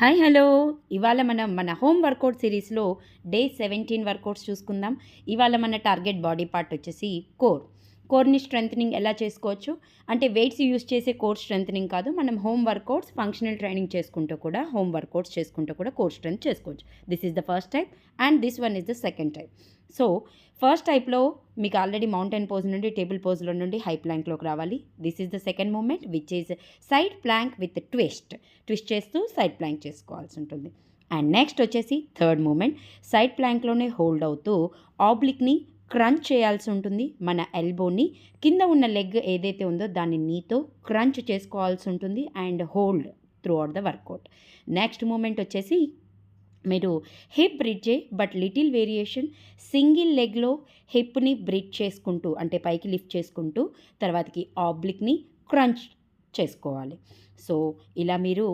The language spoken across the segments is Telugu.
Hi hello. ఇవాళ మనం మన హోమ్ వర్కౌట్ సిరీస్లో డే 17 వర్కౌట్స్ చూసుకుందాం. ఇవాళ మన టార్గెట్ బాడీ పార్ట్ వచ్చేసి కోర్ని స్ట్రెంథనింగ్ ఎలా చేసుకోవచ్చు అంటే వెయిట్స్ యూస్ చేసే కోర్ స్ట్రెంథనింగ్ కాదు, మనం హోమ్ వర్కౌట్స్ ఫంక్షనల్ ట్రైనింగ్ చేసుకుంటూ కూడా హోమ్ వర్కౌట్స్ చేసుకుంటూ కూడా కోర్ స్ట్రెంత్ చేసుకోవచ్చు. This is the first type and this one is the second type. So first టైప్లో మీకు ఆల్రెడీ మౌంటైన్ పోజ్ నుండి టేబుల్ పోజ్లో నుండి హై ప్లాంక్లోకి రావాలి. This is the second moment which is side plank with twist చేస్తూ సైడ్ ప్లాంక్ చేసుకోవాల్సి ఉంటుంది. అండ్ నెక్స్ట్ వచ్చేసి థర్డ్ మూమెంట్ సైడ్ ప్లాంక్లోనే హోల్డ్ అవుతూ ఆబ్లిక్ని క్రంచ్ చేయాల్సి ఉంటుంది. మన ఎల్బోని కింద ఉన్న లెగ్ ఏదైతే ఉందో దాన్ని నీతో క్రంచ్ చేసుకోవాల్సి ఉంటుంది and hold throughout the workout. Next moment వచ్చేసి మీరు హిప్ బ్రిడ్జే బట్ లిటిల్ వేరియేషన్, సింగిల్ లెగ్లో హిప్ని బ్రిడ్జ్ చేసుకుంటూ అంటే పైకి లిఫ్ట్ చేసుకుంటూ తర్వాతకి ఆబ్లిక్ని క్రంచ్ చేసుకోవాలి. సో ఇలా మీరు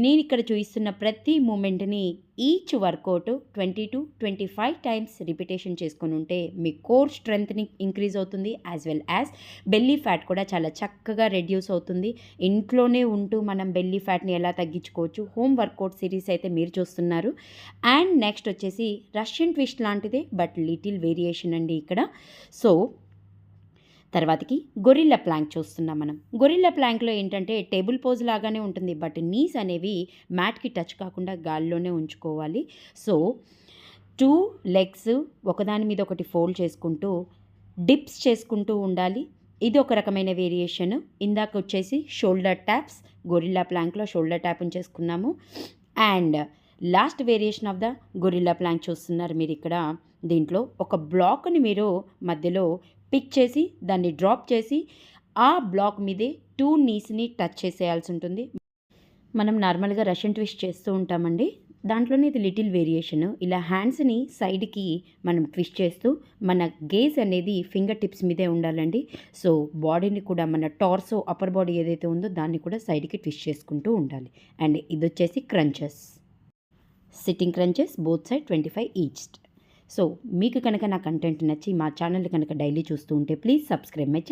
నేను ఇక్కడ చూపిస్తున్న ప్రతి మూమెంట్ని each workout 20 to 25 times repetition చేసుకొని ఉంటే మీ కోర్ స్ట్రెంత్ని ఇంక్రీజ్ అవుతుంది, as well as belly fat కూడా చాలా చక్కగా రెడ్యూస్ అవుతుంది. ఇంట్లోనే ఉంటూ మనం బెల్లీ ఫ్యాట్ని ఎలా తగ్గించుకోవచ్చు హోమ్ వర్కౌట్ సిరీస్ అయితే మీరు చూస్తున్నారు. అండ్ నెక్స్ట్ వచ్చేసి రష్యన్ ట్విస్ట్ లాంటిదే బట్ లిటిల్ వేరియేషన్ అండి ఇక్కడ. సో తర్వాతకి గొరిల్లా ప్లాంక్ చూస్తున్నాం మనం. గొరిల్లా ప్లాంక్లో ఏంటంటే టేబుల్ పోజ్ లాగానే ఉంటుంది బట్ నీస్ అనేవి మ్యాట్కి టచ్ కాకుండా గాల్లోనే ఉంచుకోవాలి. సో 2 లెగ్స్ ఒకదాని మీద ఒకటి ఫోల్డ్ చేసుకుంటూ డిప్స్ చేసుకుంటూ ఉండాలి. ఇది ఒక రకమైన వేరియేషన్. ఇందాక వచ్చేసి షోల్డర్ ట్యాప్స్, గొరిల్లా ప్లాంక్లో షోల్డర్ ట్యాప్ని చేసుకున్నాము. And last variation of the gorilla plank చూస్తున్నారు మీరు ఇక్కడ. దీంట్లో ఒక బ్లాక్ని మీరు మధ్యలో పిక్ చేసి దాన్ని డ్రాప్ చేసి ఆ బ్లాక్ మీదే 2 నీస్ని టచ్ చేసేయాల్సి ఉంటుంది. మనం నార్మల్గా రష్యన్ ట్విస్ట్ చేస్తూ ఉంటామండి, దాంట్లోనే ఇది లిటిల్ వేరియేషన్. ఇలా హ్యాండ్స్ని సైడ్కి మనం ట్విస్ట్ చేస్తూ మన గేజ్ అనేది ఫింగర్ టిప్స్ మీదే ఉండాలండి. సో బాడీని కూడా మన టార్సో అప్పర్ బాడీ ఏదైతే ఉందో దాన్ని కూడా సైడ్కి ట్విస్ట్ చేసుకుంటూ ఉండాలి. అండ్ ఇది వచ్చేసి crunches, sitting crunches both side 25 each. So మీకు కనుక నా కంటెంట్ నచ్చి మా ఛానల్ కనుక డైలీ చూస్తూ ఉంటే ప్లీజ్ సబ్స్క్రైబ్ మై ఛానల్.